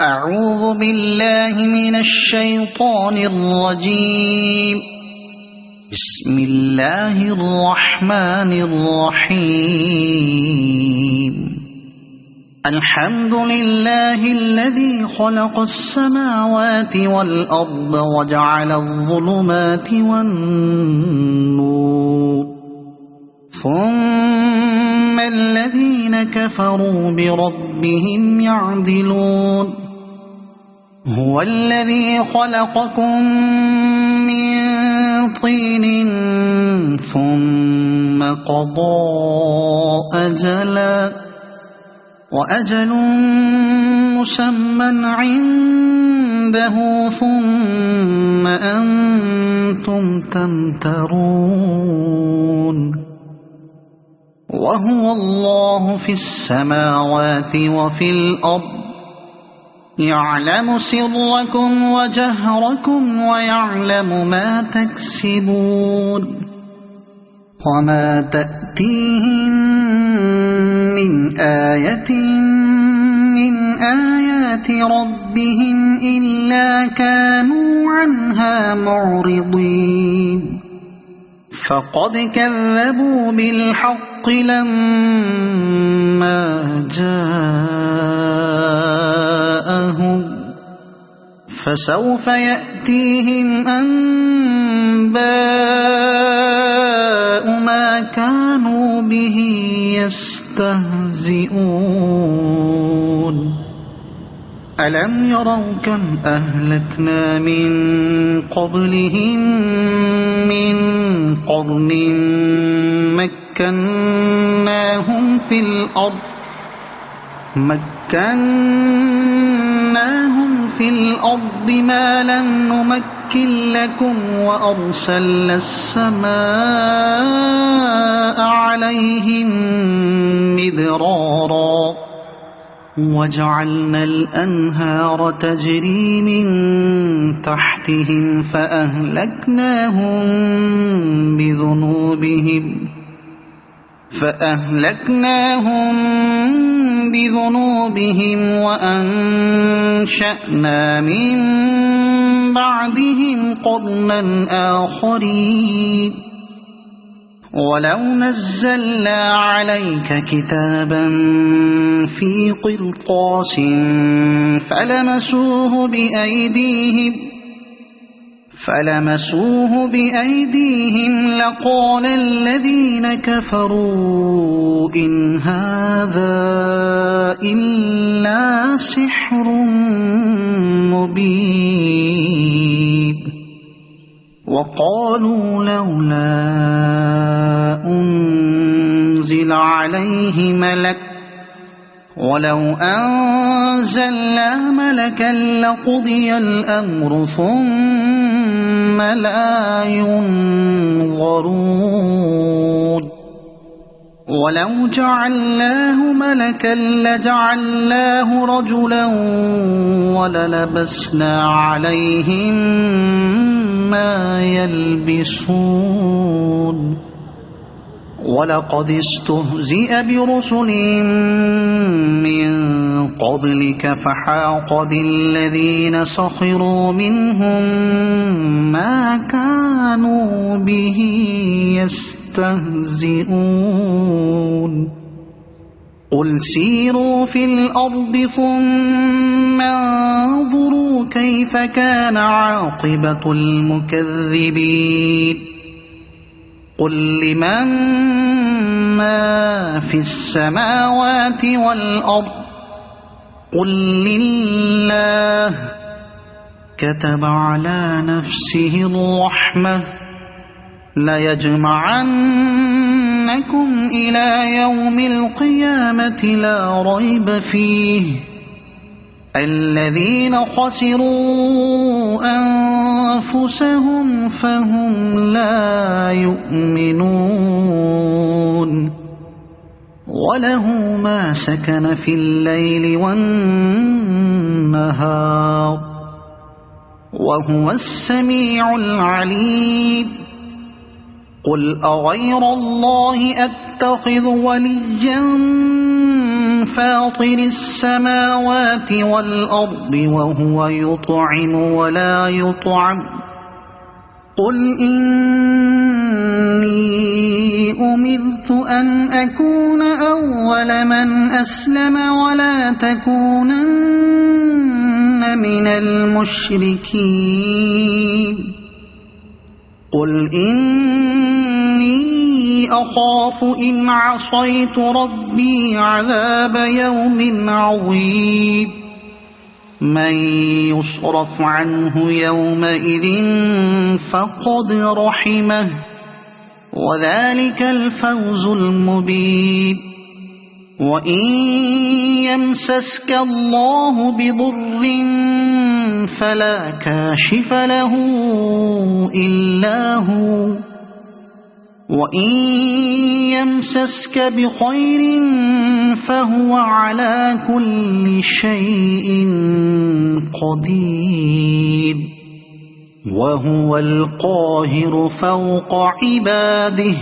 أعوذ بالله من الشيطان الرجيم. بسم الله الرحمن الرحيم. الحمد لله الذي خلق السماوات والأرض وجعل الظلمات والنور، ثم الذين كفروا بربهم يعدلون. هو الذي خلقكم من طين ثم قضى أجلا وأجل مسمى عنده ثم أنتم تمترون. وهو الله في السماوات وفي الأرض، يعلم سركم وجهركم ويعلم ما تكسبون. وما تأتيهم من آية من آيات ربهم إلا كانوا عنها معرضين. فقد كذبوا بالحق لما جاءهم، فسوف يأتيهم أنباء ما كانوا به يستهزئون. ألم يروا كم أهلكنا من قبلهم من قرن مكناهم في الأرض ما لم نمكن لكم، وأرسلنا السماء عليهم مدرارا، وجعلنا الأنهار تجري من تحتهم فأهلكناهم بذنوبهم وأنشأنا من بعدهم قرنا آخرين. ولو نزلنا عليك كتابا في قرطاس فلمسوه بأيديهم لقال الذين كفروا إن هذا إلا سحر مبين. وقالوا لولا أنزل عليه ملك، ولو أنزلنا ملكا لقضي الأمر ثم لا ينظرون. ولو جعلناه ملكا لجعلناه رجلا وللبسنا عليهم ما يلبسون. ولقد استهزئ برسل من قبلك فحاق بالذين سخروا منهم ما كانوا به يستهزئون. قل سيروا في الأرض ثم انظروا كيف كان عاقبة المكذبين. قل لمن ما في السماوات والأرض، قل لله. كتب على نفسه الرحمة ليجمعنكم إلى يوم القيامة لا ريب فيه. الذين خسروا أنفسهم فهم لا يؤمنون. وله ما سكن في الليل والنهار، وهو السميع العليم. قل أغير الله أتخذ وليا فاطر السماوات والأرض وهو يطعم ولا يطعم قل إني أمرت أن أكون أول من أسلم ولا تكونن من المشركين قل إني أخاف إن عصيت ربي عذاب يوم عظيم من يصرف عنه يومئذ فقد رحمه وذلك الفوز المبين وإن يمسسك الله بضر فلا كاشف له إلا هو وإن يمسسك بخير فهو على كل شيء قدير وهو القاهر فوق عباده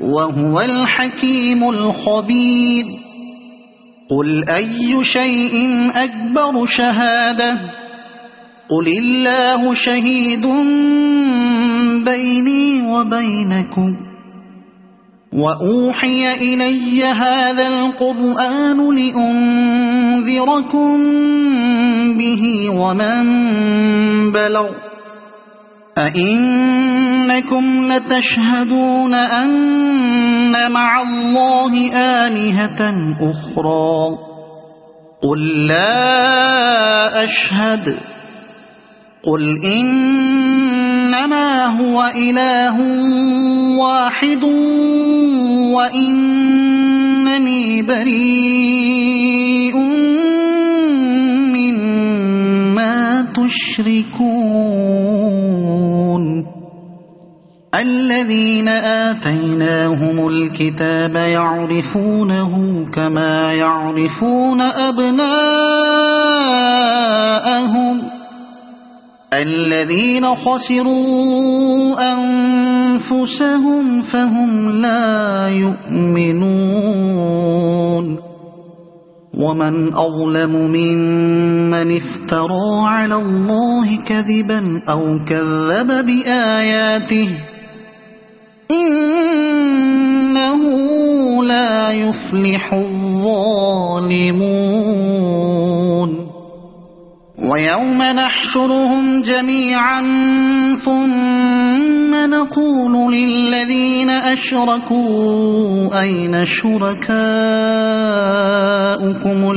وهو الحكيم الخبير قل أي شيء أكبر شهادة قل الله شهيد بيني وبينكم وأوحي إلي هذا القرآن لأنذركم به ومن بلغ أئنكم لتشهدون أن مع الله آلهة أخرى قل لا أشهد قل إنما هو إله واحد وإنني بريء مما تشركون الذين آتيناهم الكتاب يعرفونه كما يعرفون أبناءهم الذين خسروا أنفسهم فهم لا يؤمنون ومن أظلم ممن افترى على الله كذبا أو كذب بآياته إنه لا يفلح الظالمون ويوم نحشرهم جميعا ثم نقول للذين أشركوا أين شركاؤكم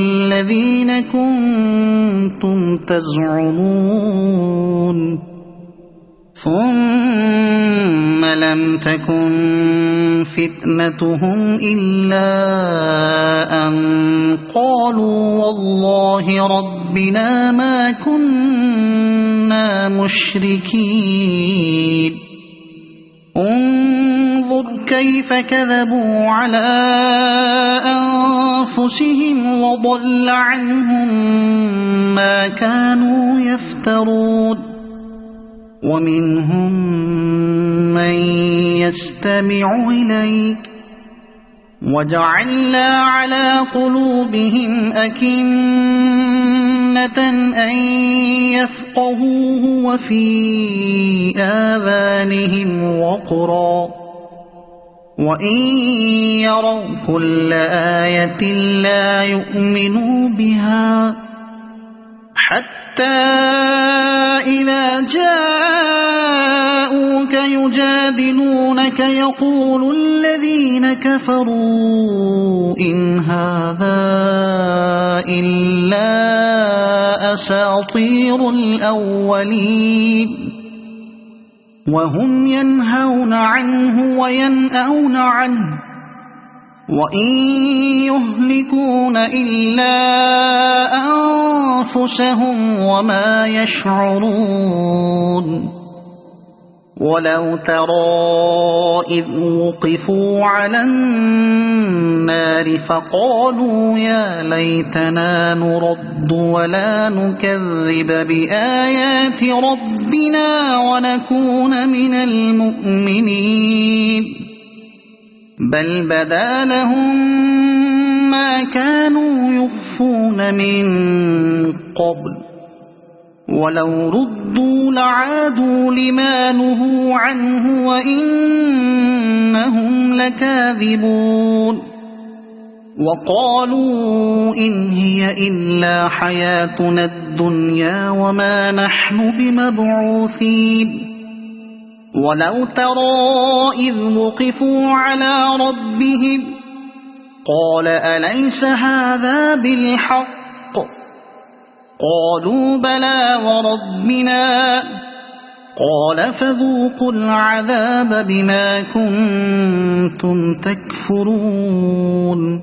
الذين كنتم تزعمون ثم لم تكن فتنتهم إلا أن قالوا والله ربنا ما كنا مشركين انظر كيف كذبوا على أنفسهم وضل عنهم ما كانوا يفترون ومنهم من يستمع إليك وجعلنا على قلوبهم أكنة أن يفقهوه وفي آذانهم وقرا وإن يروا كل آية لا يؤمنوا بها حتى إذا جاءوك يجادلونك يقول الذين كفروا إن هذا إلا أساطير الأولين وهم ينهون عنه وينأون عنه وإن يهلكون إلا أنفسهم وما يشعرون ولو ترى إذ وقفوا على النار فقالوا يا ليتنا نرد ولا نكذب بآيات ربنا ونكون من المؤمنين بل بدا لهم ما كانوا يخفون من قبل ولو ردوا لعادوا لما نهوا عنه وإنهم لكاذبون وقالوا إن هي إلا حياتنا الدنيا وما نحن بمبعوثين ولو ترى إذ وقفوا على ربهم قال أليس هذا بالحق قالوا بلى وربنا قال فذوقوا العذاب بما كنتم تكفرون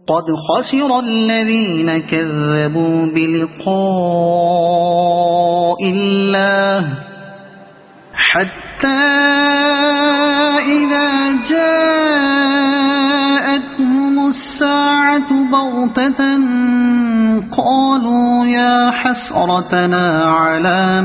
قد خسر الذين كذبوا بلقاء الله حتى إذا جاءتهم الساعة بغتة قالوا يا حسرتنا على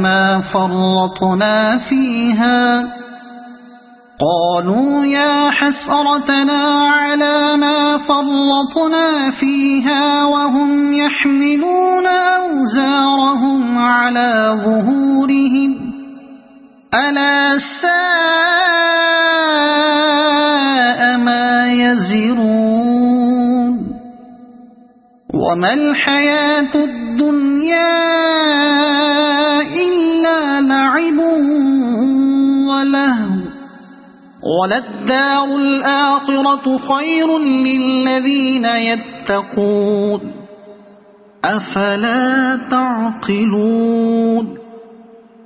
ما فرطنا فيها وهم يحملون أوزارهم على ظهورهم ألا ساء ما يزرون وما الحياة الدنيا إلا لعب ولهو وللدار الآخرة خير للذين يتقون أفلا تعقلون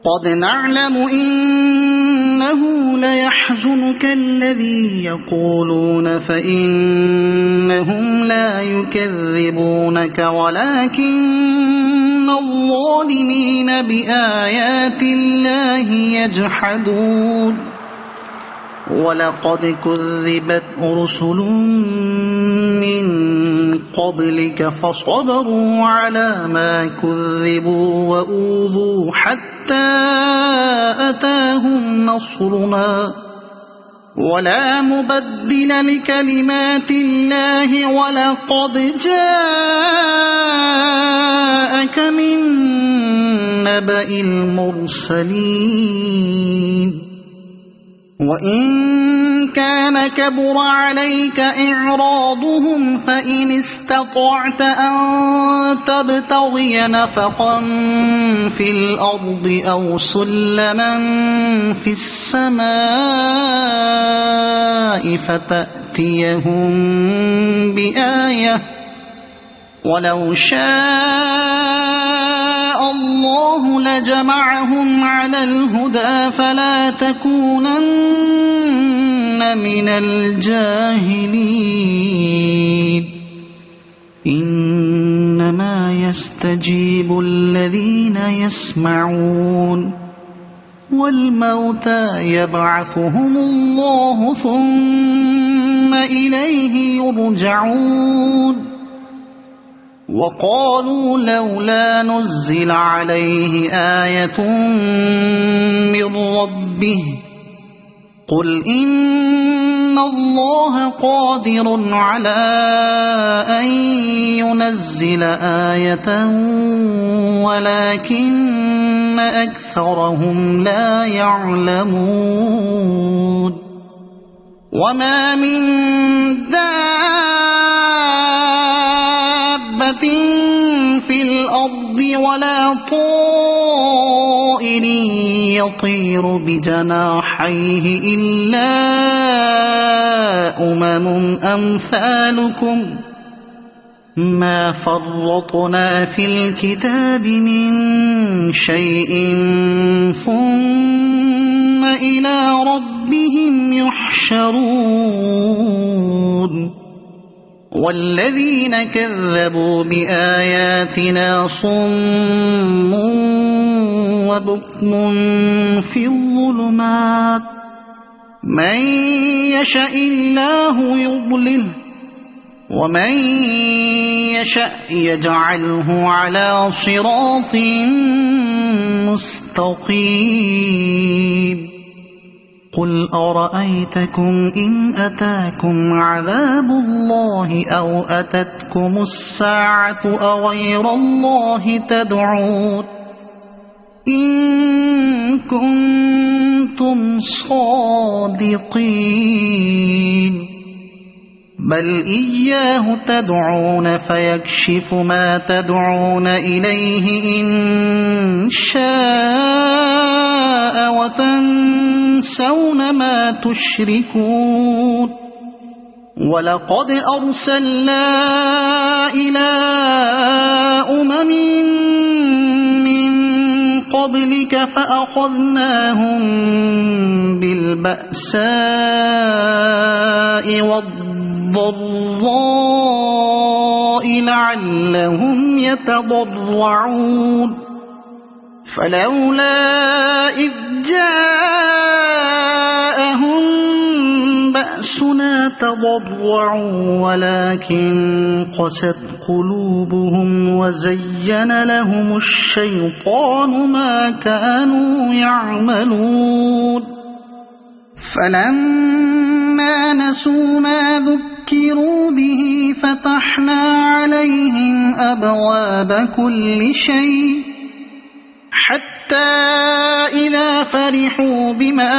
قد نعلم إنه ليحزنك الذي يقولون فإنهم لا يكذبونك ولكن الظالمين بآيات الله يجحدون ولقد كذبت رسل من قبلك فصبروا على ما كذبوا وأوذوا حتى أتاهم نصرنا ولا مبدل لكلمات الله ولقد جاءك من نبأ المرسلين وإن كان كبر عليك إعراضهم فإن استطعت أن تبتغي نفقا في الأرض أو سلما في السماء فتأتيهم بآية ولو شاء الله لجمعهم على الهدى فلا تكونن من الجاهلين إنما يستجيب الذين يسمعون والموتى يبعثهم الله ثم إليه يرجعون وقالوا لولا نزل عليه آية من ربه قل إن الله قادر على أن ينزل آية ولكن أكثرهم لا يعلمون وما من دابة في الأرض ولا طائر يطير بجناحيه إلا أمثالكم ما فرطنا في الكتاب من شيء ثم إلى ربهم يحشرون والذين كذبوا بآياتنا صم وبكم في الظلمات من يشاء الله يضلله ومن يشاء يجعله على صراط مستقيم قل أرأيتكم إن أتاكم عذاب الله أو أتتكم الساعة أغير الله تدعون إن كنتم صادقين بل إياه تدعون فيكشف ما تدعون إليه إن شاء وتنسون ما تشركون ولقد أرسلنا إلى أمم من قبلك فأخذناهم بالبأساء والضراء لعلهم يتضرعون فلولا إذ جاءهم بأسنا تضرعوا ولكن قست قلوبهم وزين لهم الشيطان ما كانوا يعملون فلما نسوا ما ذكروا به فتحنا عليهم أبواب كل شيء حتى إذا فرحوا بما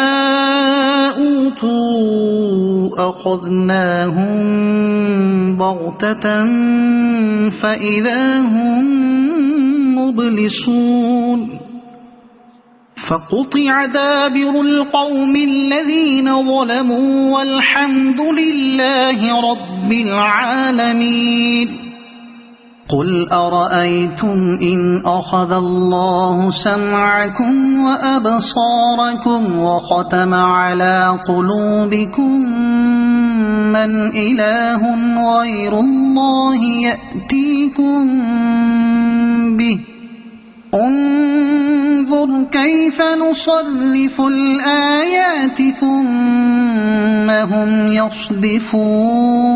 أوتوا أخذناهم بغتة فإذا هم مبلسون فقطع دابر القوم الذين ظلموا والحمد لله رب العالمين قل أرأيتم إن أخذ الله سمعكم وأبصاركم وختم على قلوبكم من إله غير الله يأتيكم به انظر كيف نصرف الآيات ثم هم يصدفون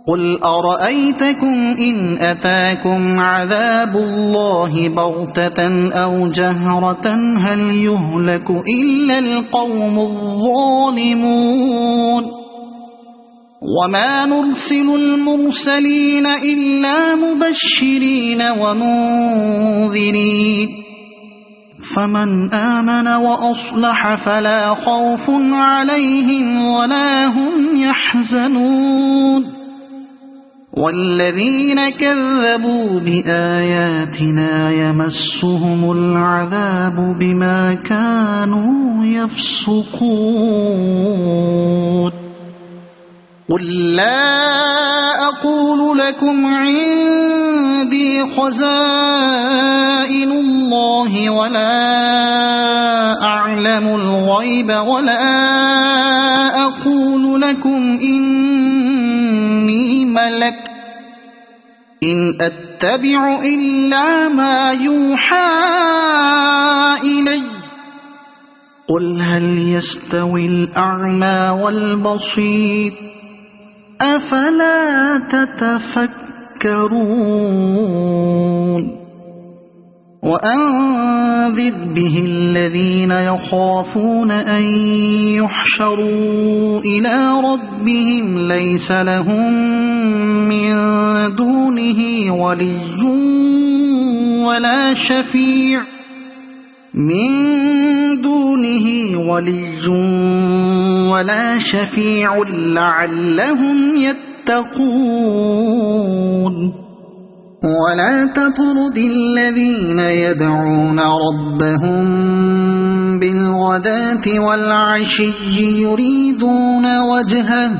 قل أرأيتكم إن أتاكم عذاب الله بغتة أو جهرة هل يهلك إلا القوم الظالمون وما نرسل المرسلين إلا مبشرين ومنذرين فمن آمن وأصلح فلا خوف عليهم ولا هم يحزنون والذين كذبوا بآياتنا يمسهم العذاب بما كانوا يفسقون قل لا أقول لكم عندي خزائن الله ولا أعلم الغيب ولا أقول لكم إني ملك إن أتبع إلا ما يوحى إلي قل هل يستوي الأعمى والبصير أفلا تتفكرون وأنذر به الذين يخافون أن يحشروا إلى ربهم ليس لهم من دونه ولي ولا شفيع لعلهم يتقون ولا تطرد الذين يدعون ربهم بالغداة والعشي يريدون وجهه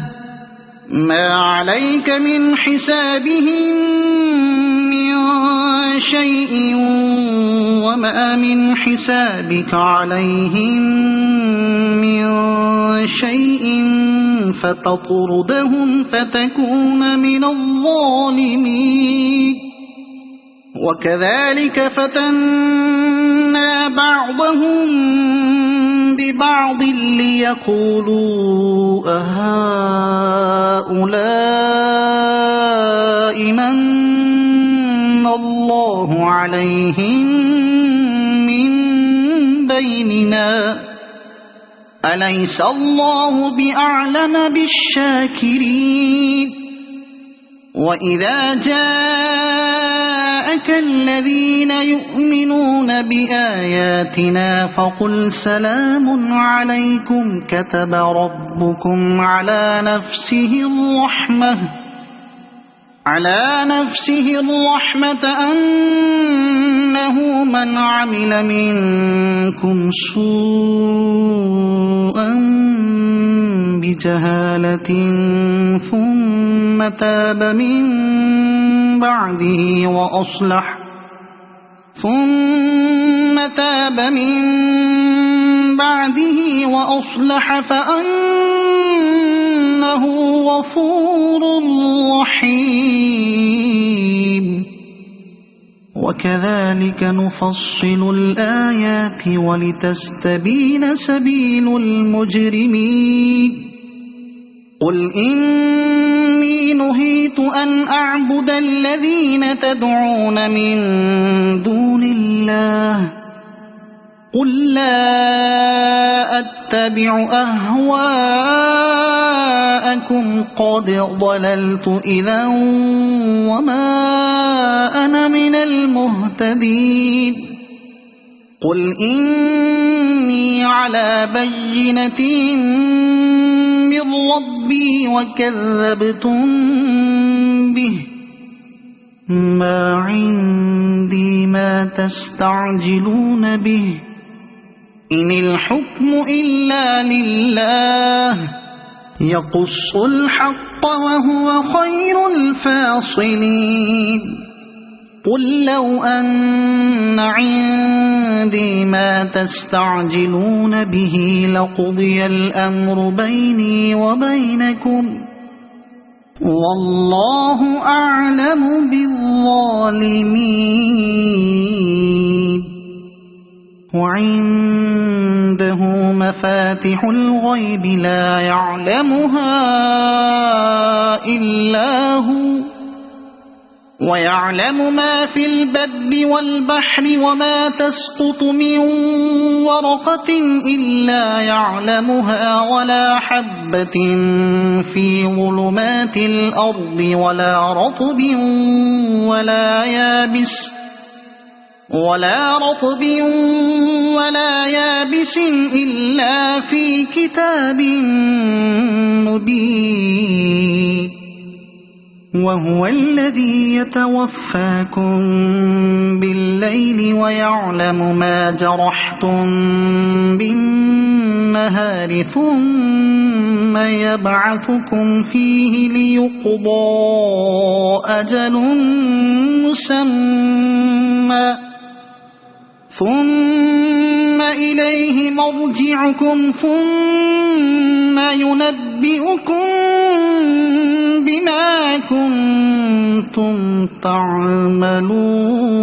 ما عليك من حسابهم من شيء وما من حسابك عليهم من شيء فتطردهم فتكون من الظالمين وكذلك فتنا بعضهم ببعض ليقولوا أهؤلاء من الله عليهم من بيننا أليس الله بأعلم بالشاكرين وإذا جاءك الذين يؤمنون بآياتنا فقل سلام عليكم كتب ربكم على نفسه الرحمة أنه من عمل منكم سوءا بجهالة ثم تاب من بعده وأصلح فأنه غفور رحيم وكذلك نفصل الآيات ولتستبين سبيل المجرمين قل إني نهيت أن أعبد الذين تدعون من دون الله قل لا أتبع أهواءكم قد ضللت إذا وما أنا من المهتدين قل إني على بينة من ربي وكذبتم به ما عندي ما تستعجلون به إن الحكم إلا لله يقص الحق وهو خير الفاصلين قل لو أن عندي ما تستعجلون به لقضي الأمر بيني وبينكم والله أعلم بالظالمين وعنده مفاتح الغيب لا يعلمها إلا هو ويعلم ما في البر والبحر وما تسقط من ورقة إلا يعلمها ولا حبة في ظلمات الأرض ولا رطب ولا يابس إلا في كتاب مبين وهو الذي يتوفاكم بالليل ويعلم ما جرحتم بالنهار ثم يبعثكم فيه ليقضى أجل مسمى ثم إليه مرجعكم ثم ينبئكم بما كنتم تعملون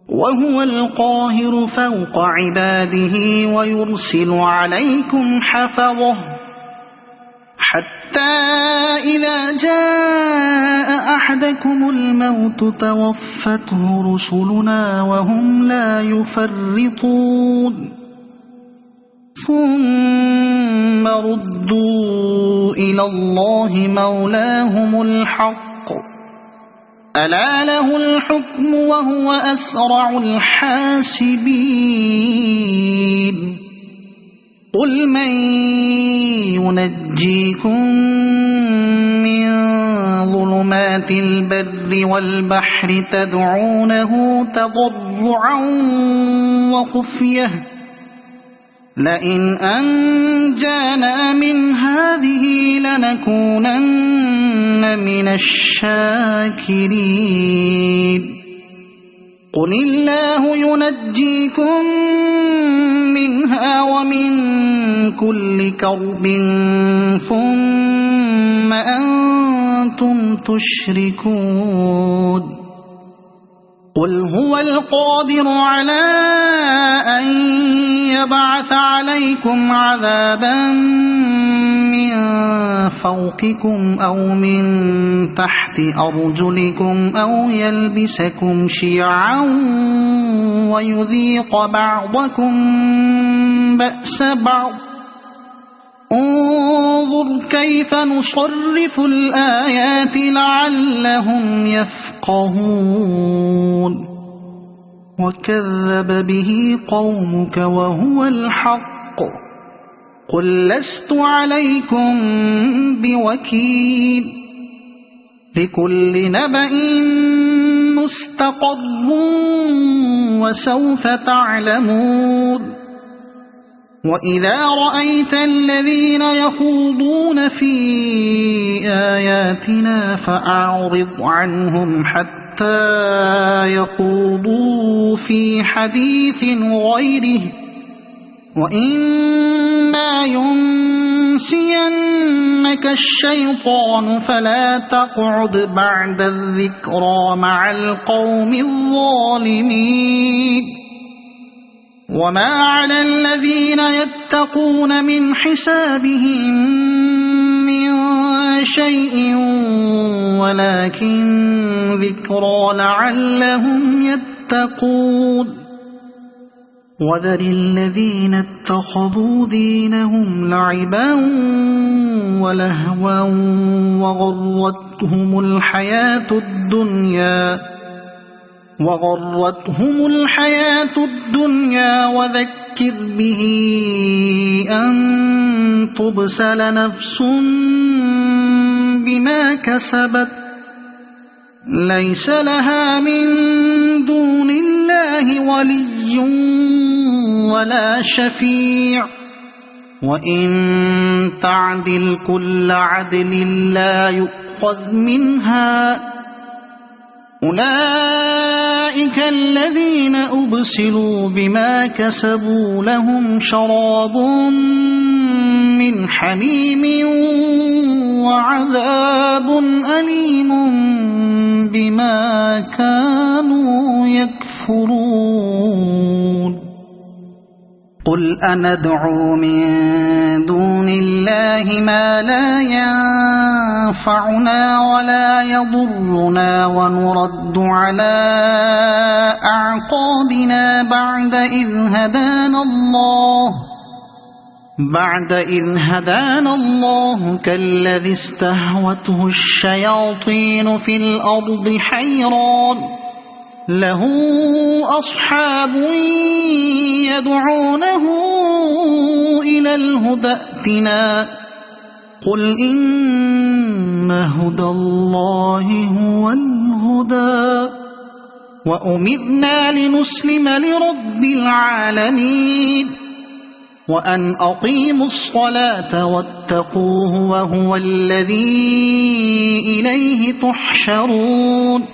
وهو القاهر فوق عباده ويرسل عليكم حفظه حتى إذا جاء أحدكم الموت توفته رسلنا وهم لا يفرطون ثم ردوا إلى الله مولاهم الحق ألا له الحكم وهو أسرع الحاسبين قل من ينجيكم من ظلمات البر والبحر تدعونه تضرعا وخفية لئن أنجانا من هذه لنكونن من الشاكرين قل الله ينجيكم منها ومن كل كرب ثم أنتم تشركون قل هو القادر على أن يبعث عليكم عذابا من فوقكم أو من تحت أرجلكم أو يلبسكم شيعا ويذيق بعضكم بأس بعض انظر كيف نصرف الآيات لعلهم يفقهون وكذب به قومك وهو الحق قل لست عليكم بوكيل لكل نبأ مستقر وسوف تعلمون وإذا رأيت الذين يخوضون في آياتنا فأعرض عنهم حتى يخوضوا في حديث غيره وإما ينسينك الشيطان فلا تقعد بعد الذكرى مع القوم الظالمين وما على الذين يتقون من حسابهم من شيء ولكن ذكرى لعلهم يتقون وذر الذين اتخذوا دينهم لعبا ولهوا وغرتهم الحياة الدنيا وذكر به أن تبسل نفس بما كسبت ليس لها من دون الله ولي ولا شفيع وإن تعدل كل عدل لا يؤخذ منها أولئك الذين أبسلوا بما كسبوا لهم شراب من حميم وعذاب أليم بما كانوا يكفرون قل أندعو من دون الله ما لا ينفعنا ولا يضرنا ونرد على أعقابنا بعد إذ هدانا الله كالذي استهوته الشياطين في الأرض حيران له أصحاب يدعونه إلى الهدى ائتنا قل إن هدى الله هو الهدى وأمرنا لنسلم لرب العالمين وأن أقيموا الصلاة واتقوه وهو الذي إليه تحشرون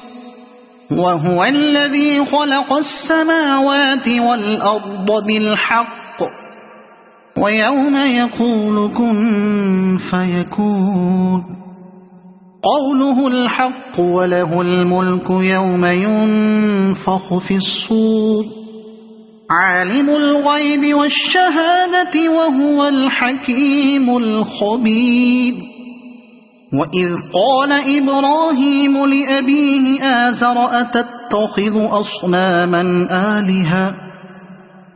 وهو الذي خلق السماوات والأرض بالحق ويوم يقول كن فيكون قوله الحق وله الملك يوم ينفخ في الصور عالم الغيب والشهادة وهو الحكيم الخبير وإذ قال إبراهيم لأبيه آزر أتتخذ أصناما آلهة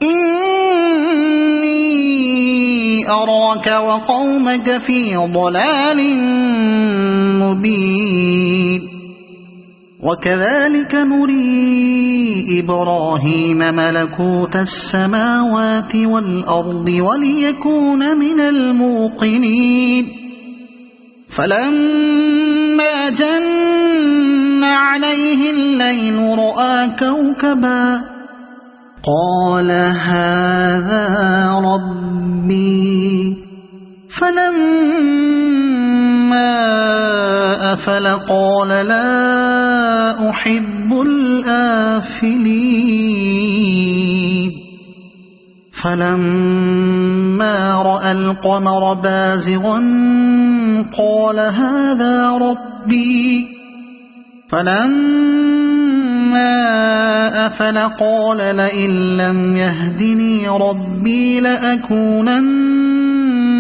إني أراك وقومك في ضلال مبين وكذلك نري إبراهيم ملكوت السماوات والأرض وليكون من الموقنين فلما جن عليه الليل رأى كوكبا قال هذا ربي فلما أفل قال لا أحب الآفلين فلما رأى القمر بازغا قال هذا ربي فلما أفل قال لئن لم يهدني ربي لأكونن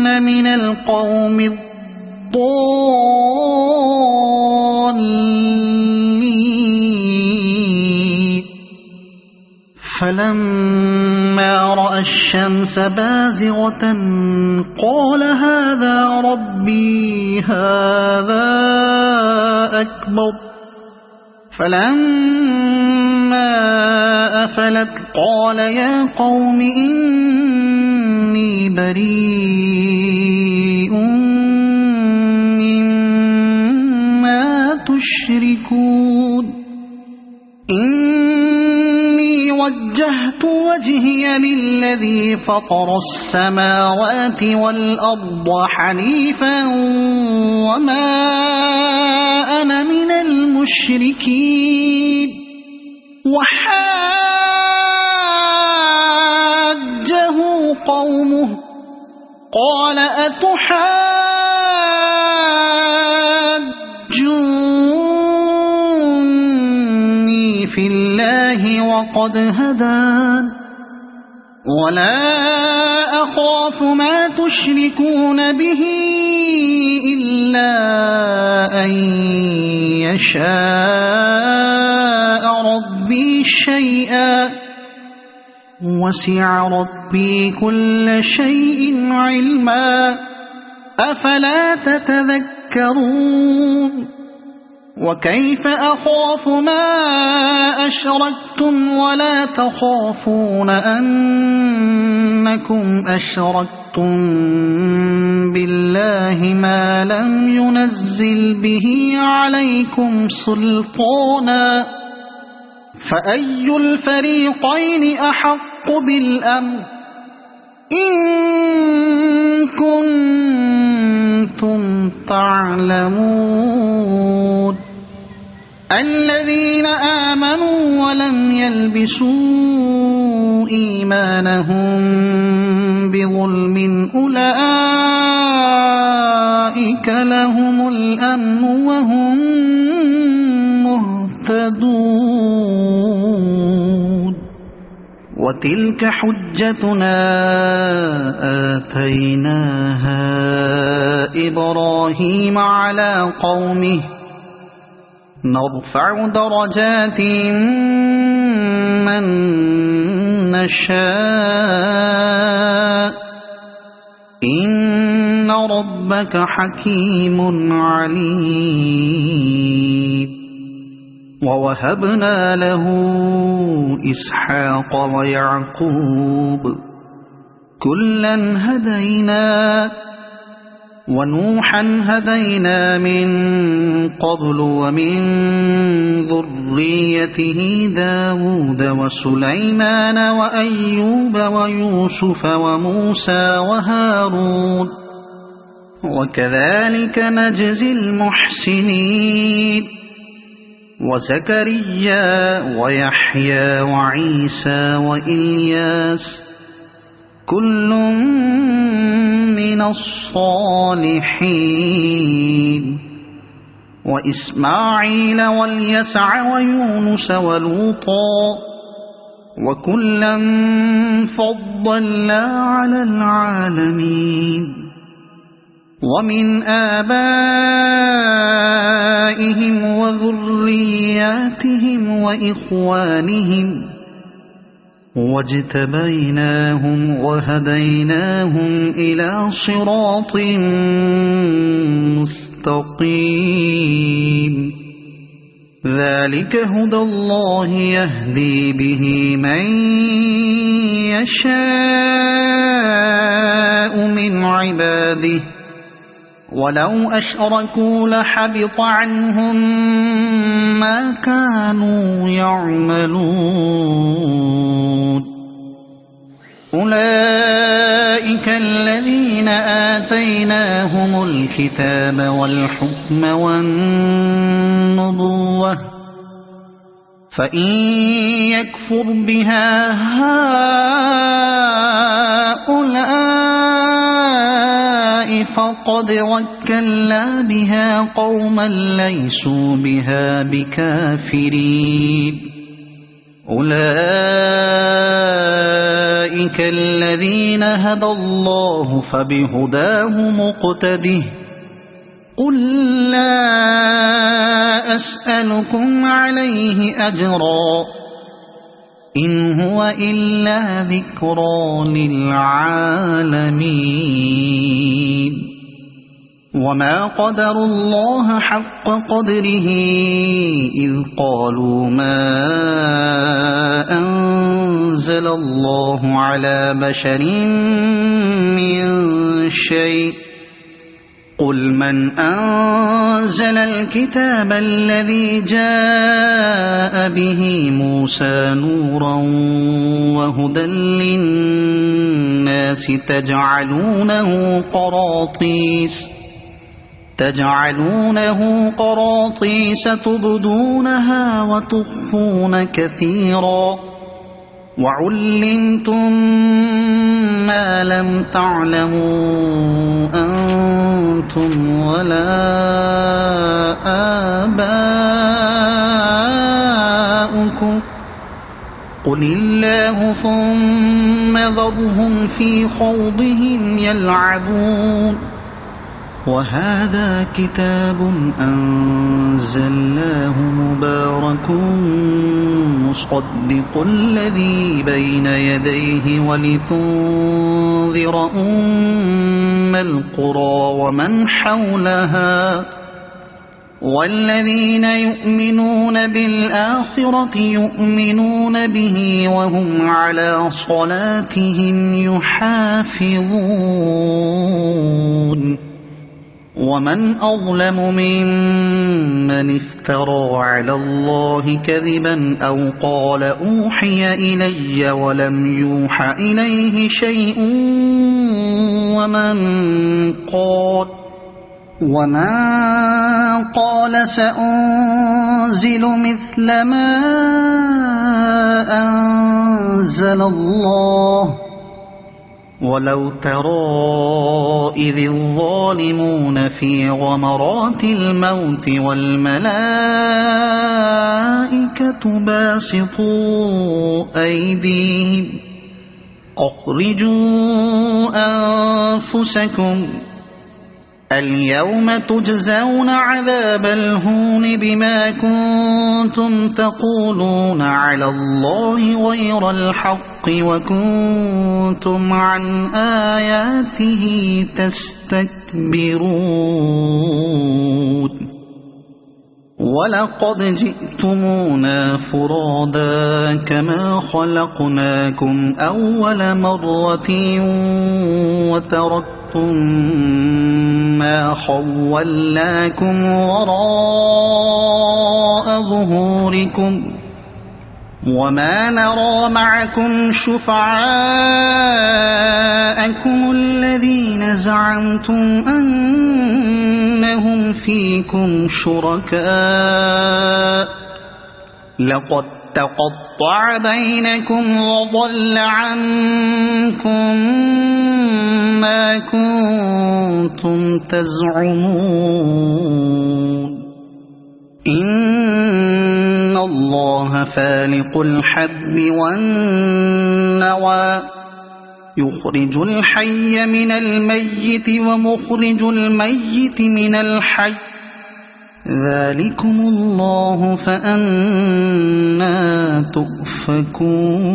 من القوم الضالين فلما رأى الشمس بازغة قال هذا ربي هذا أكبر فلما أفلت قال يا قوم إني بريء مما تشركون إني وجهت وجهي للذي فطر السماوات والأرض حنيفا وما أنا من المشركين وحاجه قومه قال أتحاجوني في الله وقد هدان ولا أخاف ما تشركون به إلا أن يشاء ربي شيئا وسع ربي كل شيء علما أفلا تتذكرون وكيف أخاف ما أشركتم ولا تخافون أنكم أشركتم بالله ما لم ينزل به عليكم سلطانا فأي الفريقين أحق بالأمن إن كنتم تعلمون الذين آمنوا ولم يلبسوا إيمانهم بظلم أولئك لهم الأمن وهم مهتدون وتلك حجتنا آتيناها إبراهيم على قومه نرفع درجات من نشاء إن ربك حكيم عليم ووهبنا له إسحاق ويعقوب كلا هدينا ونوحا هدينا من قبل ومن ذريته داود وسليمان وأيوب ويوسف وموسى وهارون وكذلك نجزي المحسنين وزكريا ويحيى وعيسى وإلياس كل من الصالحين وإسماعيل واليسع ويونس ولوطا وكلا فضلنا على العالمين ومن آبائهم وذرياتهم وإخوانهم واجتبيناهم وهديناهم إلى صراط مستقيم ذلك هدى الله يهدي به من يشاء من عباده ولو أشركوا لحبط عنهم ما كانوا يعملون أولئك الذين آتيناهم الكتاب والحكم والنبوة فإن يكفر بها هؤلاء فقد وكلنا بها قوما ليسوا بها بكافرين أولئك أولئك الذين هدى الله فبهداه مقتده قل لا أسألكم عليه أجرا إن هو إلا ذكرى للعالمين وما قدروا الله حق قدره إذ قالوا ما أنزل الله على بشر من شيء قل من أنزل الكتاب الذي جاء به موسى نورا وهدى للناس تجعلونه قراطيس تبدونها وتخفون كثيرا وعلمتم ما لم تعلموا أنتم ولا آباؤكم قل الله ثم ذرهم في خوضهم يلعبون وهذا كتاب أنزلناه مبارك مصدق الذي بين يديه ولتنذر أم القرى ومن حولها والذين يؤمنون بالآخرة يؤمنون به وهم على صلاتهم يحافظون ومن أظلم ممن افترى على الله كذبا أو قال أوحي إلي ولم يوح إليه شيء ومن قال سأنزل مثل ما أنزل الله ولو ترى إذ الظالمون في غمرات الموت والملائكة باسطوا أيديهم أخرجوا أنفسكم اليوم تجزون عذاب الهون بما كنتم تقولون على الله غير الحق وكنتم عن آياته تستكبرون ولقد جئتمونا فرادا كما خلقناكم أول مرة وتركتم ما خولناكم وراء ظهوركم وما نرى معكم شفعاءكم الذين زعمتم أنهم فيكم شركاء لقد تقطع بينكم وضل عنكم ما كنتم تزعمون إن الله فالق الحب والنوى يخرج الحي من الميت ومخرج الميت من الحي ذلكم الله فأنى تؤفكون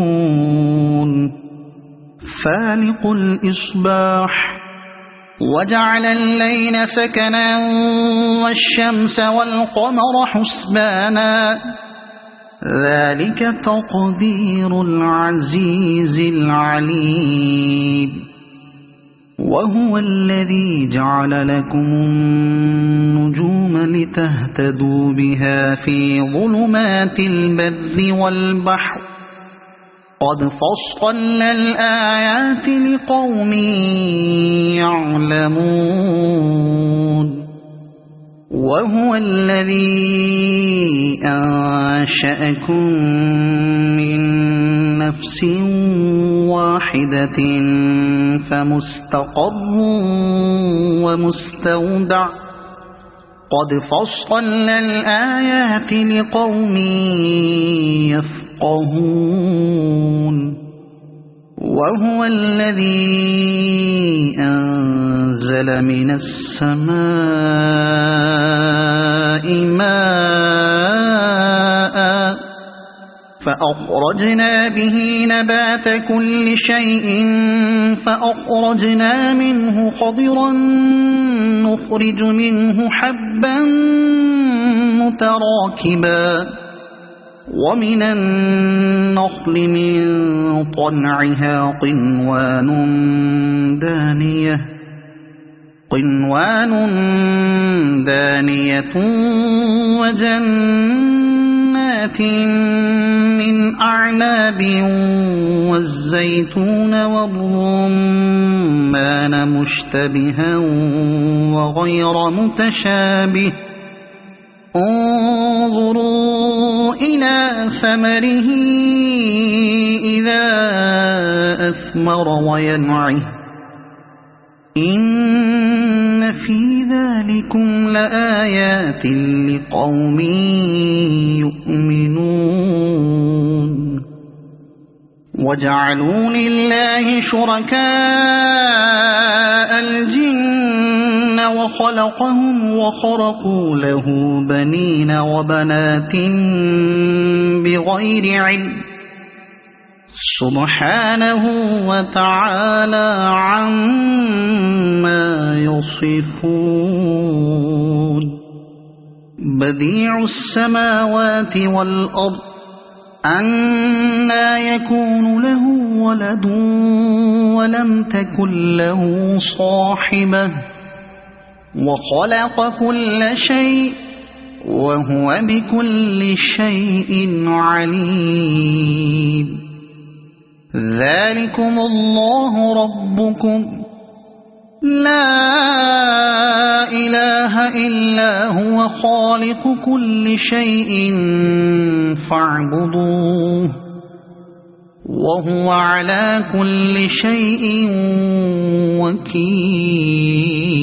فالق الإصباح وجعل الليل سكنا والشمس والقمر حسبانا ذلك تقدير العزيز العليم وهو الذي جعل لكم النجوم لتهتدوا بها في ظلمات البر والبحر قد فصلنا الآيات لقوم يعلمون وهو الذي أنشأكم من نفس واحدة فمستقر ومستودع قد فصلنا الآيات لقوم يفقهون وهو الذي أنزل من السماء ماء فأخرجنا به نبات كل شيء فأخرجنا منه خضرا نخرج منه حبا متراكبا ومن النخل من طلعها قنوان دانية وجنات من أعناب والزيتون والرمان مشتبها وغير متشابه انظروا إلى ثمره إذا أثمر وينعه إن في ذلكم لآيات لقوم يؤمنون وجعلوا لله شركاء الجن وخلقهم وخرقوا له بنين وبنات بغير علم سبحانه وتعالى عما يصفون بديع السماوات والأرض أنى يكون له ولد ولم تكن له صاحبة وخلق كل شيء وهو بكل شيء عليم ذلكم الله ربكم لا إله إلا هو خالق كل شيء فاعبدوه وهو على كل شيء وكيل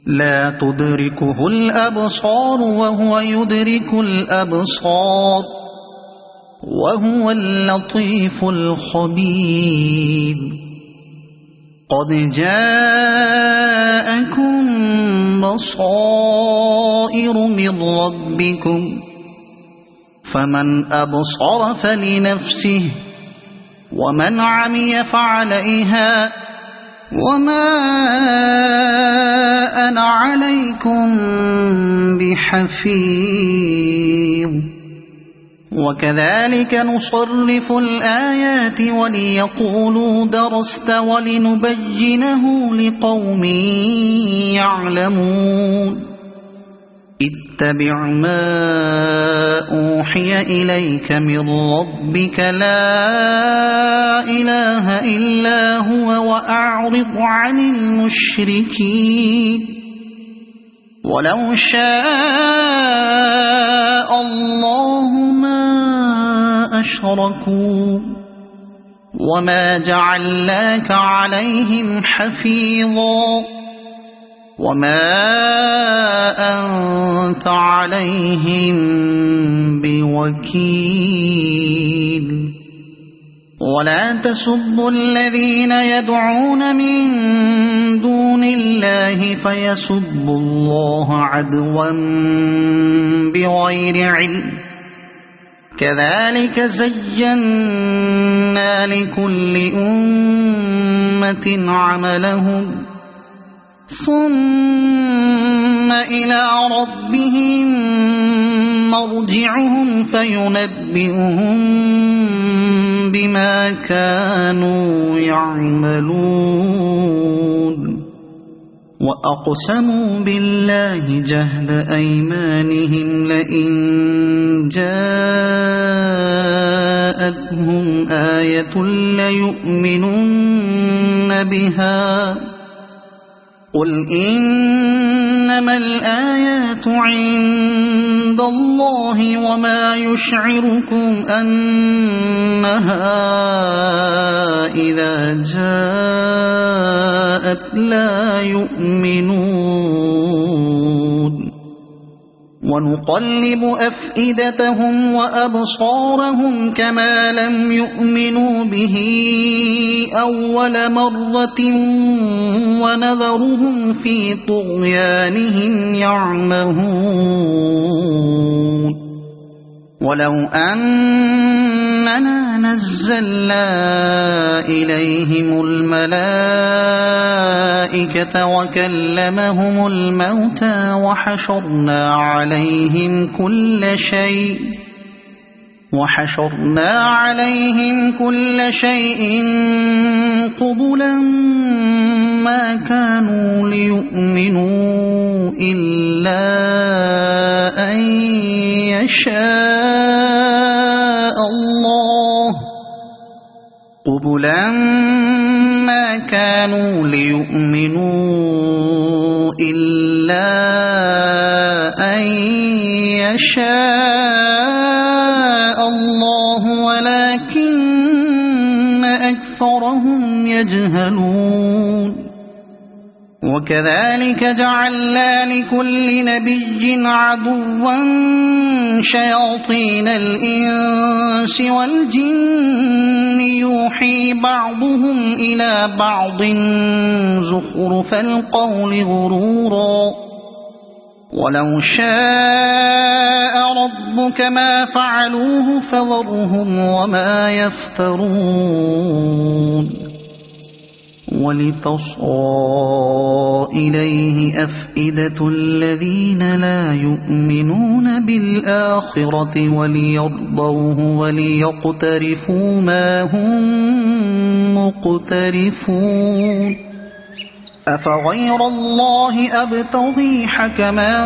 لا تدركه الأبصار وهو يدرك الأبصار وهو اللطيف الخبير قد جاءكم بصائر من ربكم فمن أبصر فلنفسه ومن عمي فعليها وما أنا عليكم بحفيظ وكذلك نصرف الآيات وليقولوا درست ولنبينه لقوم يعلمون اتبع ما أوحي إليك من ربك لا إله إلا هو وأعرض عن المشركين ولو شاء الله ما أشركوا وما جعلناك عليهم حفيظا وما أنت عليهم بوكيل ولا تسبوا الذين يدعون من دون الله فيسبوا الله عدوا بغير علم كذلك زينا لكل أمة عملهم ثم إلى ربهم مرجعهم فينبئهم بما كانوا يعملون وأقسموا بالله جهد أيمانهم لئن جاءتهم آية ليؤمنن بها قل إنما الآيات عند الله وما يشعركم أنها إذا جاءت لا يؤمنون ونقلب أفئدتهم وأبصارهم كما لم يؤمنوا به أول مرة ونذرهم في طغيانهم يعمهون ولو أننا نزلنا إليهم الملائكة وكلمهم الموتى وحشرنا عليهم كل شيء قبلا ما كانوا ليؤمنوا إلا أن يشاء الله ولكن أكثرهم يجهلون وكذلك جعلنا لكل نبي عدوا شياطين الإنس والجن يوحي بعضهم إلى بعض زخرف القول غرورا ولو شاء ربك ما فعلوه فذرهم وما يفترون ولتصغى إليه أفئدة الذين لا يؤمنون بالآخرة وليرضوه وليقترفوا ما هم مقترفون أفغير الله أبتغي حكما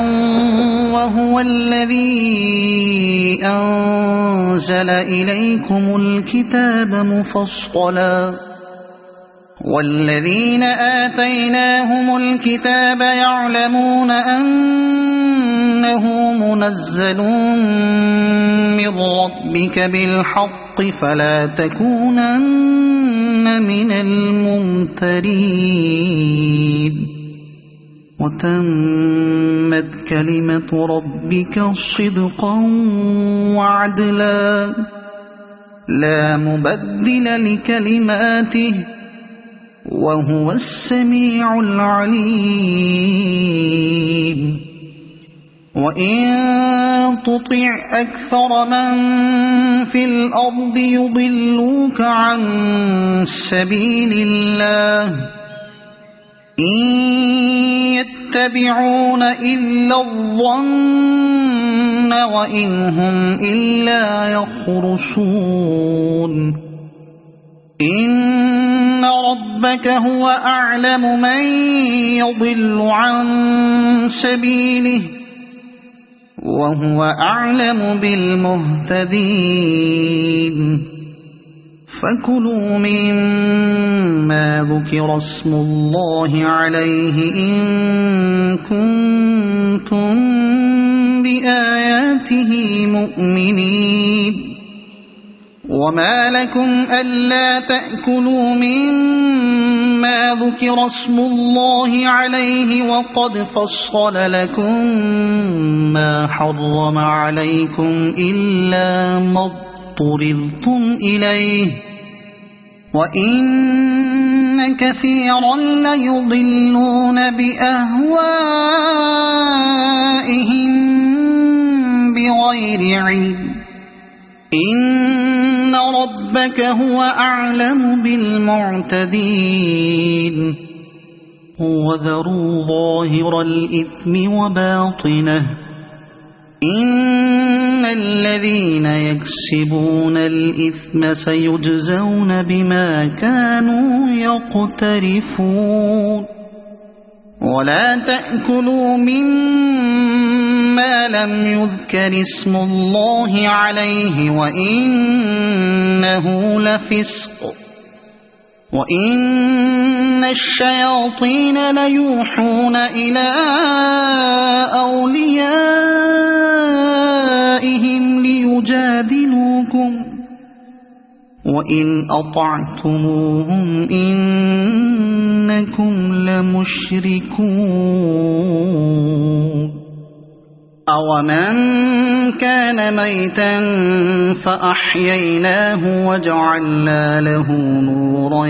وهو الذي أنزل إليكم الكتاب مفصلا والذين آتيناهم الكتاب يعلمون أنه منزل من ربك بالحق فلا تكونن من الممترين وتمت كلمة ربك صدقا وعدلا لا مبدل لكلماته وهو السميع العليم وإن تطع أكثر من في الأرض يضلوك عن سبيل الله إن يتبعون إلا الظن وإن هم إلا يخرصون إن ربك هو أعلم من يضل عن سبيله وهو أعلم بالمهتدين فكلوا مما ذكر اسم الله عليه إن كنتم بآياته مؤمنين وما لكم ألا تأكلوا مما ذكر اسم الله عليه وقد فصل لكم ما حرم عليكم إلا ما اضطررتم إليه وإن كثيرا ليضلون بأهوائهم بغير علم إن ربك هو أعلم بالمعتدين وذروا ظاهر الإثم وباطنه إن الذين يكسبون الإثم سيجزون بما كانوا يقترفون ولا تأكلوا مما لم يذكر اسم الله عليه وإنه لفسق وإن الشياطين ليوحون إلى أوليائهم ليجادلوكم وإن أطعتموهم إنكم لمشركون أَوَمَنْ كَانَ مَيْتًا فَأَحْيَيْنَاهُ وَجَعَلْنَا لَهُ نُورًا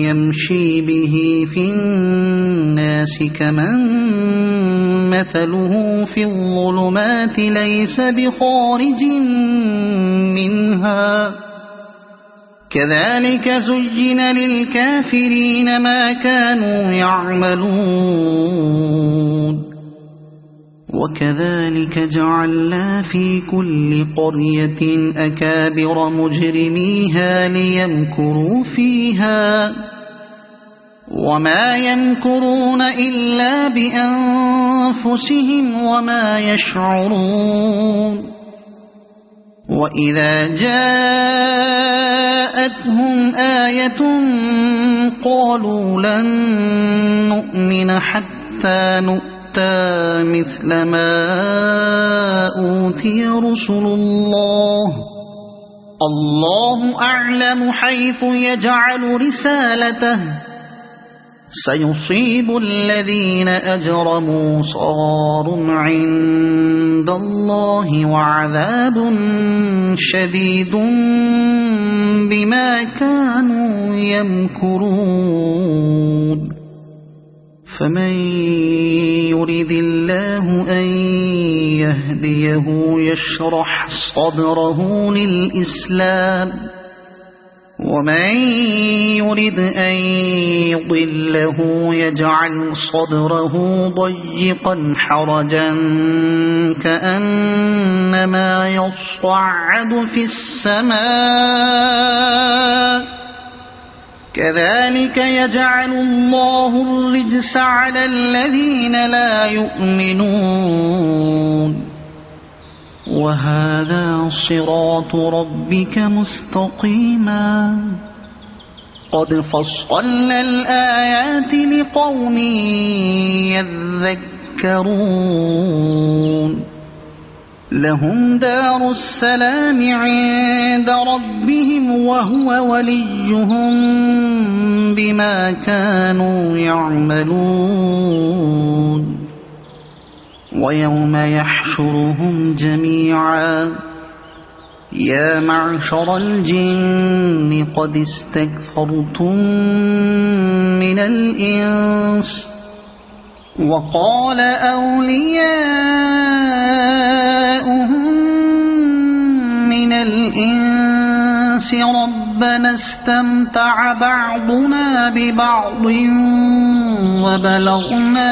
يَمْشِي بِهِ فِي النَّاسِ كَمَنْ مَثَلُهُ فِي الظُّلُمَاتِ لَيْسَ بِخَارِجٍ مِنْهَا كَذَلِكَ زُيِّنَ لِلْكَافِرِينَ مَا كَانُوا يَعْمَلُونَ وَكَذَلِكَ جَعَلْنَا فِي كُلِّ قَرْيَةٍ أَكَابِرَ مُجْرِمِيهَا لِيَمْكُرُوا فِيهَا وَمَا يَمْكُرُونَ إِلَّا بِأَنفُسِهِمْ وَمَا يَشْعُرُونَ وَإِذَا جَاءَتْهُمْ آيَةٌ قَالُوا لَن نُّؤْمِنَ حَتَّى نُؤْتَىٰ مثل ما أوتي رسل الله أعلم حيث يجعل رسالته سيصيب الذين أجرموا صغار عند الله وعذاب شديد بما كانوا يمكرون فمن يرد الله أن يهديه يشرح صدره للإسلام ومن يرد أن يضله يجعل صدره ضيقا حرجا كأنما يصعد في السماء كذلك يجعل الله الرجس على الذين لا يؤمنون وهذا صراط ربك مستقيما قد فصلنا الآيات لقوم يذكرون لهم دار السلام عند ربهم وهو وليهم بما كانوا يعملون ويوم يحشرهم جميعا يا معشر الجن قد استكثرتم من الإنس وقال أولياؤهم من الإنس ربنا استمتع بعضنا ببعض وبلغنا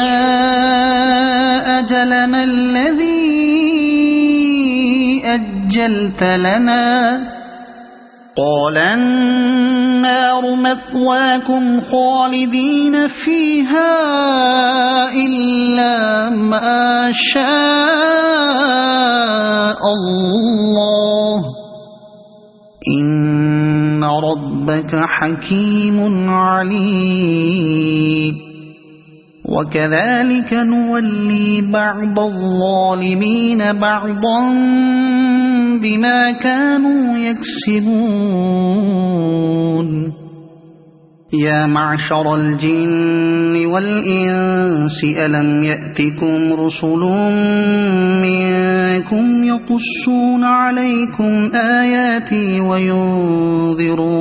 أجلنا الذي أجلت لنا قال النار مثواكم خالدين فيها إلا ما شاء الله إن ربك حكيم عليم وكذلك نولي بعض الظالمين بعضا بما كانوا يكسبون يا معشر الجن والإنس ألم يأتكم رسل منكم يقصون عليكم آياتي وينذرونكم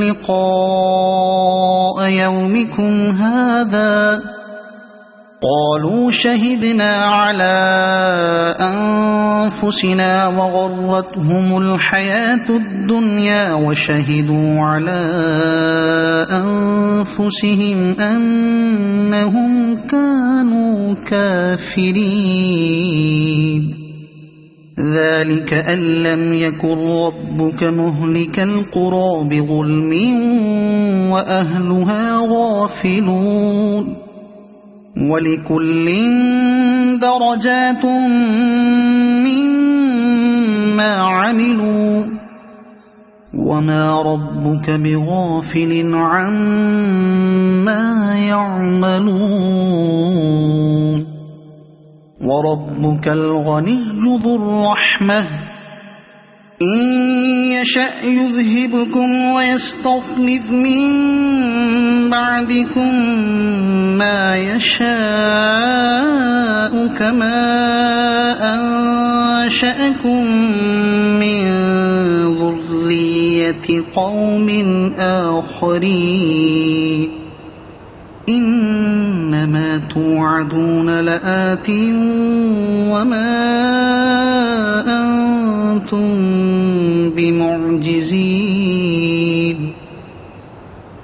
لقاء يومكم هذا قالوا شهدنا على أنفسنا وغرتهم الحياة الدنيا وشهدوا على أنفسهم أنهم كانوا كافرين ذلك أن لم يكن ربك مهلك القرى بظلم وأهلها غافلون ولكل درجات مما عملوا وما ربك بغافل عما يعملون وربك الغني ذو الرحمة إن يشأ يذهبكم ويستخلف من بعدكم ما يشاء كما أنشأكم من ذرية قوم آخرين إنما توعدون لآت وما أنتم بمعجزين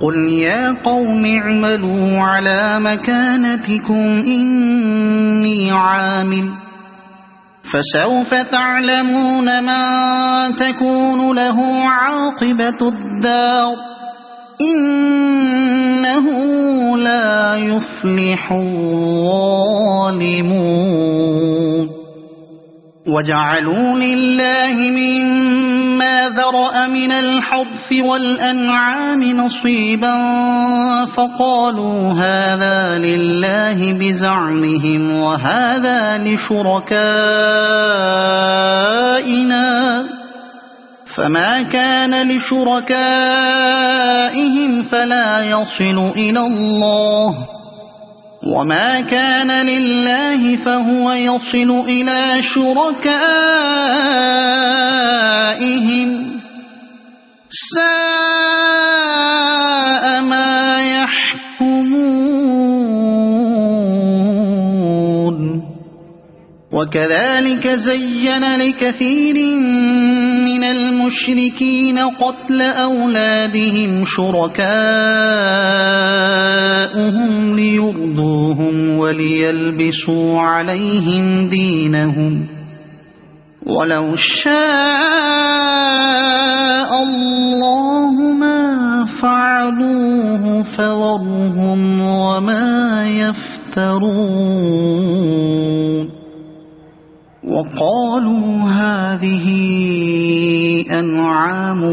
قل يا قوم اعملوا على مكانتكم إني عامل فسوف تعلمون من تكون له عاقبة الدار إنه لا يفلح الظالمون وجعلوا لله مما ذرأ من الحرث والأنعام نصيبا فقالوا هذا لله بزعمهم وهذا لشركائنا فما كان لشركائهم فلا يصل إلى الله وما كان لله فهو يصل إلى شركائهم ساء ما يحكمون وكذلك زين لكثير من المشركين قتل أولادهم شركاؤهم ليرضوهم وليلبسوا عليهم دينهم ولو شاء الله ما فعلوه فذرهم وما يفترون وقالوا هذه أنعام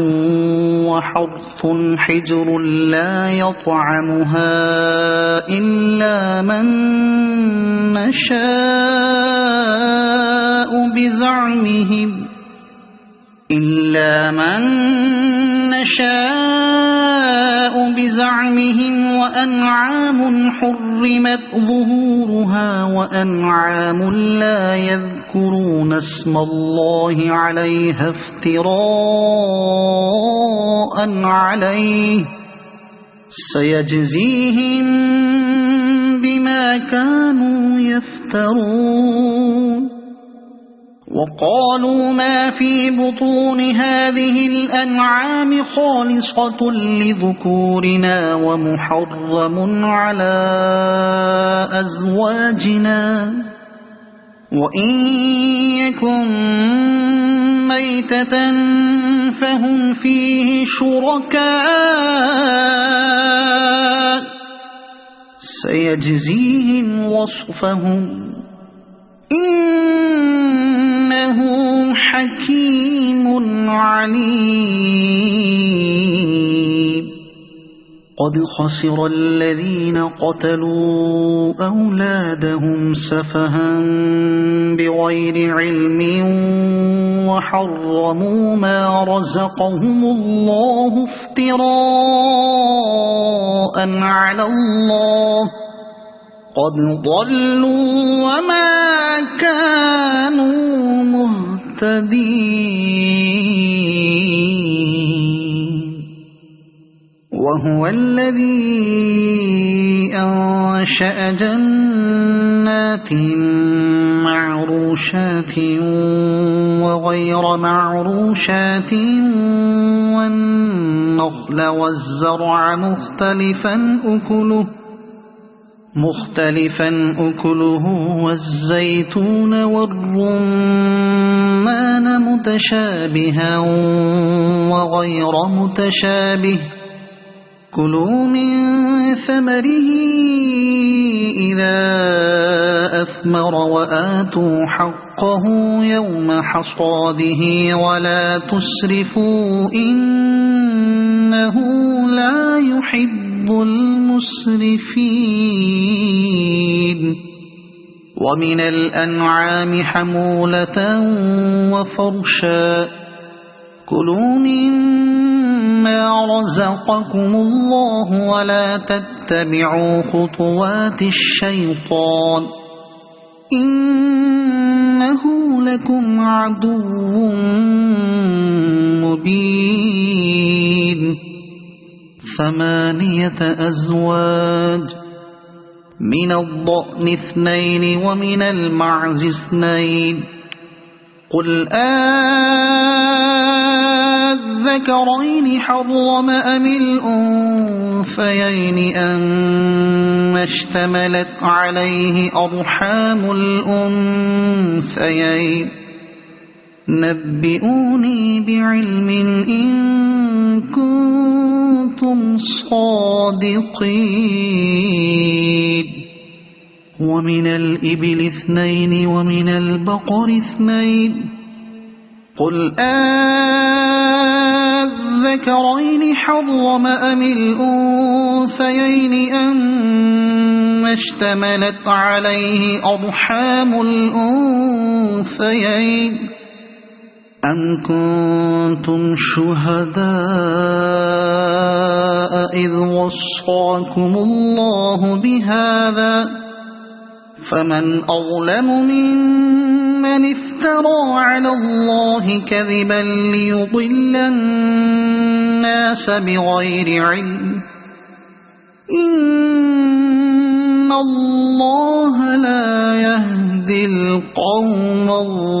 وحرث حجر لا يطعمها إلا من نشاء بزعمهم وأنعام حرمت ظهورها وأنعام لا يذكرون اسم الله عليها افتراء عليه سيجزيهم بما كانوا يفترون وقالوا ما في بطون هذه الأنعام خالصة لذكورنا ومحرم على أزواجنا وإن يكن ميتة فهم فيه شركاء سيجزيهم وصفهم إنه حكيم عليم قد خسر الذين قتلوا أولادهم سفها بغير علم وحرموا ما رزقهم الله افتراء على الله قد ضلوا وما كانوا مهتدين وهو الذي أنشأ جنات معروشات وغير معروشات والنخل والزرع مختلفا أكله والزيتون والرمان متشابها وغير متشابه كلوا من ثمره إذا أثمر وآتوا حقه يوم حصاده ولا تسرفوا إنه لا يحب المسرفين ومن الأنعام حمولة وفرشا كلوا مما رزقكم الله ولا تتبعوا خطوات الشيطان إنه لكم عدو مبين 8 أزواج من الضأن 2 ومن المعز 2 قل الذكرين حرم أم الأنثيين أما اشتملت عليه أرحام الأنثيين نبئوني بعلم إن كنتم صادقين ومن الإبل 2 ومن البقر 2 قل الذكرين حرم أم الأنثيين أما اشتملت عليه أرحام الأنثيين أم كنتم شهداء إذ وصاكم الله بهذا فمن أظلم ممن افترى على الله كذبا ليضل الناس بغير علم إن الله لا يهدي القوم الظالمين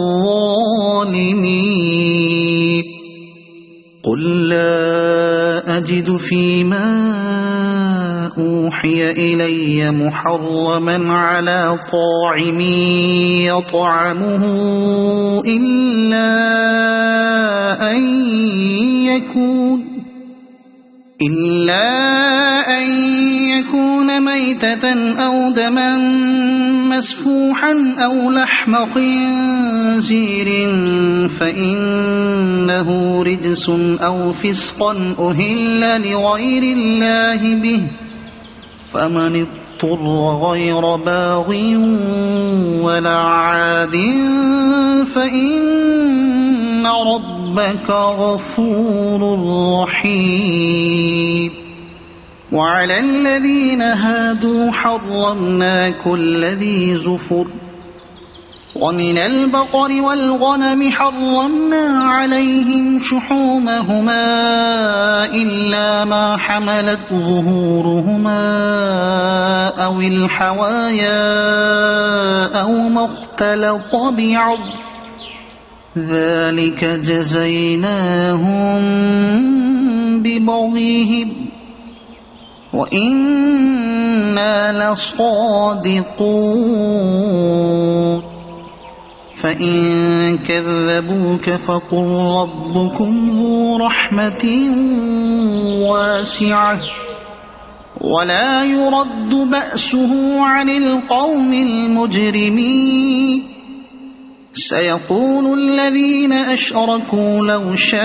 قل لا أجد فيما أوحي إلي محرما على طاعم يطعمه إلا أن يكون ميتة أو دما مسفوحا أو لحم خنزير فإنه رجس أو فسقا أهل لغير الله به فمن اضطر غير باغ ولا عاد فإن ربك غفور رحيم وعلى الذين هادوا حرمنا كل ذي زفر ومن البقر والغنم حرمنا عليهم شحومهما إلا ما حملت ظهورهما أو الحوايا أو ما اختلط بعض ذلك جزيناهم ببغيهم وإنا لصادقون فإن كذبوك فقل ربكم ذو رحمة واسعة ولا يرد بأسه عن القوم المجرمين سيقول الذين أشركوا لو شاء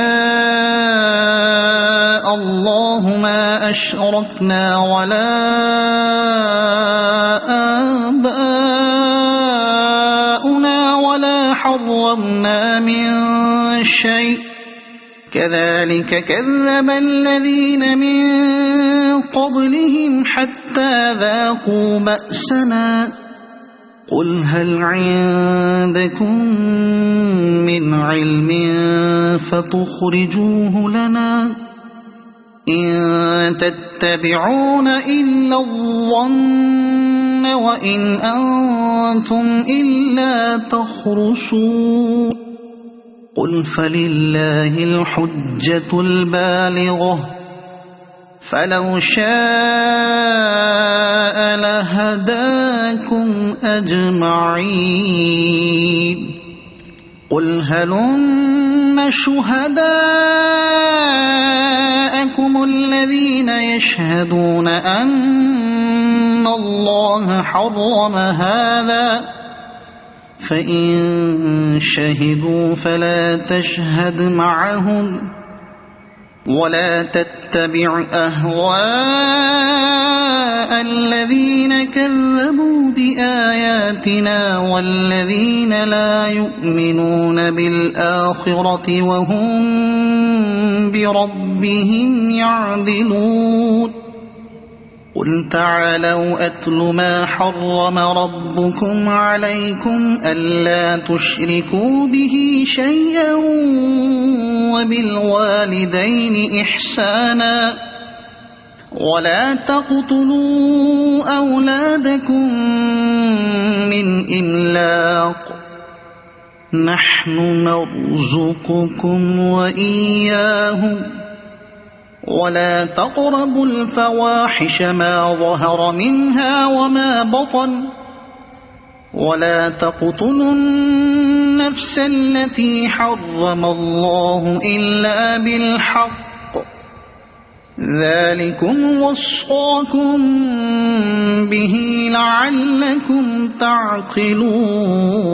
الله ما أشركنا ولا آباؤنا ولا حرمنا من شيء كذلك كذب الذين من قبلهم حتى ذاقوا بأسنا قل هل عندكم من علم فتخرجوه لنا إن تتبعون إلا الظن وإن أنتم إلا تخرصون قل فلله الحجة البالغة فلو شاء لهداكم أجمعين قل هلم شهداءكم الذين يشهدون أن الله حرم هذا فإن شهدوا فلا تشهد معهم ولا تتبع أهواء الذين كذبوا بآياتنا والذين لا يؤمنون بالآخرة وهم بربهم يعدلون قل تعالوا أتل ما حرم ربكم عليكم ألا تشركوا به شيئا وبالوالدين إحسانا ولا تقتلوا أولادكم من إملاق نحن نرزقكم وإياهم ولا تقربوا الفواحش ما ظهر منها وما بطن ولا تقتلوا النفس التي حرم الله إلا بالحق ذلكم وصاكم به لعلكم تعقلون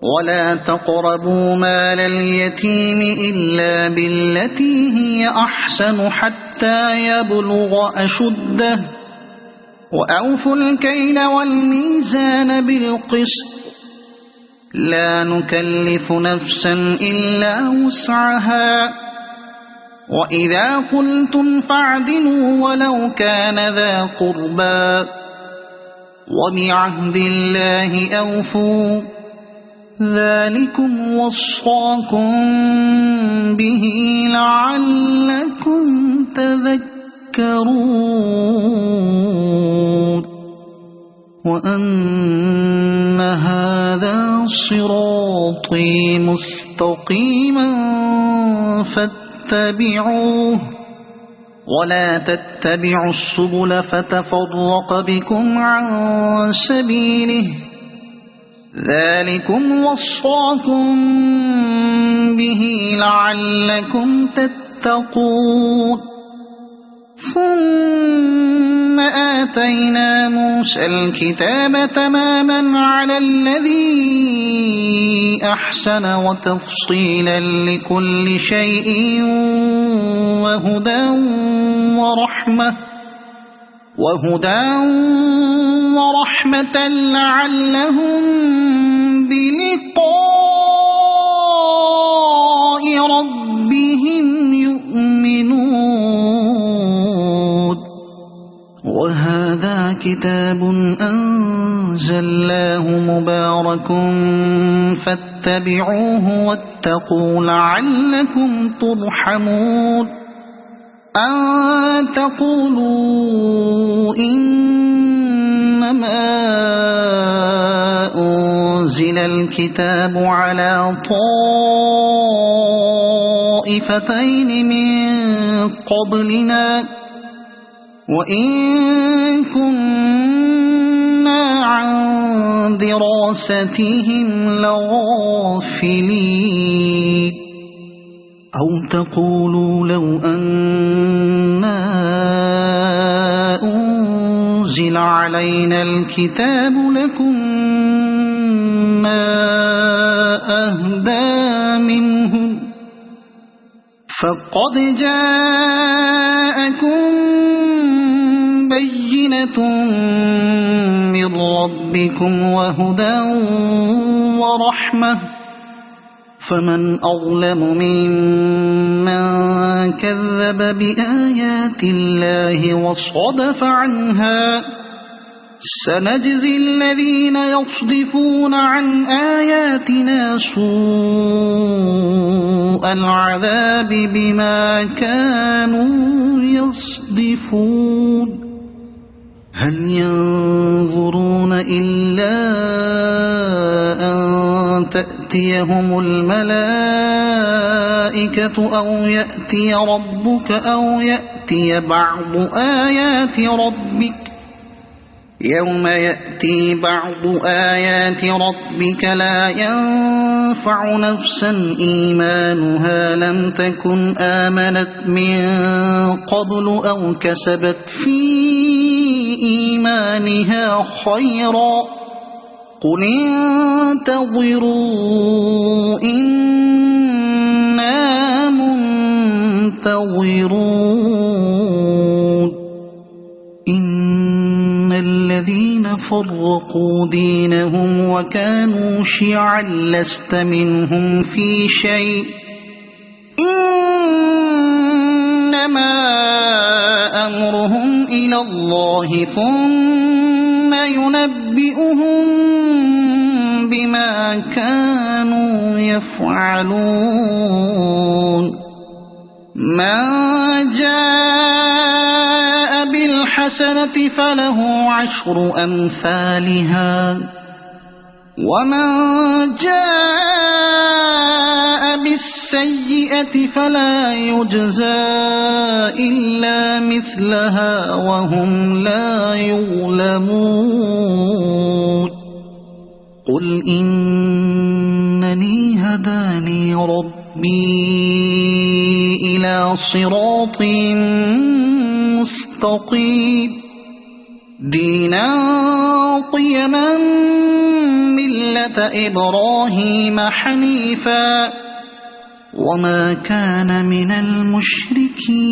ولا تقربوا مال اليتيم إلا بالتي هي أحسن حتى يبلغ أشده وأوفوا الكيل والميزان بالقسط لا نكلف نفسا إلا وسعها وإذا قلتم فاعدلوا ولو كان ذا قربى وبعهد الله أوفوا ذلكم وصاكم به لعلكم تذكرون وأن هذا صراطي مستقيما فاتبعوه ولا تتبعوا السبل فتفرق بكم عن سبيله ذلكم وصاكم به لعلكم تتقون ثم آتينا موسى الكتاب تماما على الذي أحسن وتفصيلا لكل شيء وهدى ورحمة لعلهم بلقاء ربهم يؤمنون وهذا كتاب أنزلناه مبارك فاتبعوه واتقوا لعلكم ترحمون أن تقولوا إنما أنزل الكتاب على طائفتين من قبلنا وإن كنا عن دراستهم لغافلين أو تقولوا لو أنا أنزل علينا الكتاب لكنا أهدى منهم فقد جاءكم بينة من ربكم وهدى ورحمة فمن أظلم ممن كذب بآيات الله وصدف عنها سنجزي الذين يصدفون عن آياتنا سوء العذاب بما كانوا يصدفون هل ينظرون إلا أن تأتيهم الملائكة أو يأتي ربك أو يأتي بعض آيات ربك يوم يأتي بعض آيات ربك لا ينفع نفسا إيمانها لم تكن آمنت من قبل أو كسبت في إيمانها خيرا قل انتظروا إنا منتظرون إن الذين فرقوا دينهم وكانوا شيعا لست منهم في شيء إنما أمرهم إلى الله ثم ينبئهم بما كانوا يفعلون من جاء بالحسنة فله 10 أمثالها ومن جاء بالسيئة فلا يجزى إلا مثلها وهم لا يظلمون قل إنني هداني ربي إلى صراط مستقيم دينا قيما ملة إبراهيم حنيفا وما كان من المشركين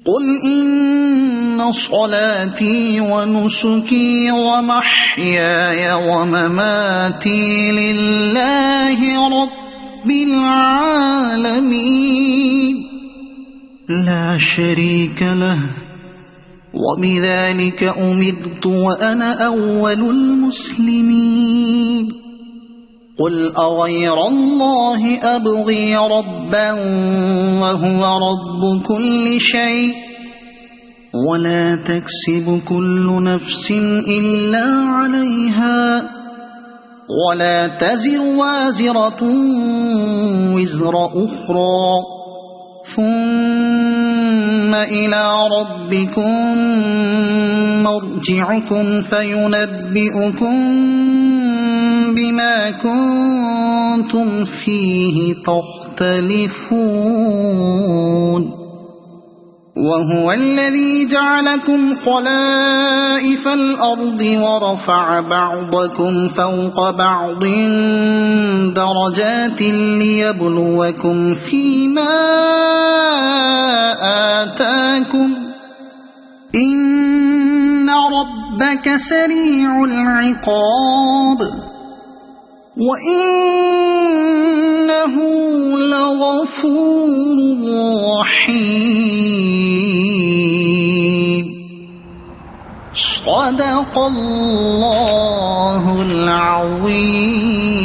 قل إن صلاتي ونسكي ومحياي ومماتي لله رب العالمين لا شريك له وبذلك أمرت وأنا أول المسلمين قل أغير الله أبغي ربا وهو رب كل شيء ولا تكسب كل نفس إلا عليها ولا تزر وازرة وزر أخرى ثم إلى ربكم مرجعكم فينبئكم بما كنتم فيه تختلفون وهو الذي جعلكم خلائف الأرض ورفع بعضكم فوق بعض درجات ليبلوكم فيما آتاكم إن ربك سريع العقاب وإنه لغفور رحيم صدق الله العظيم.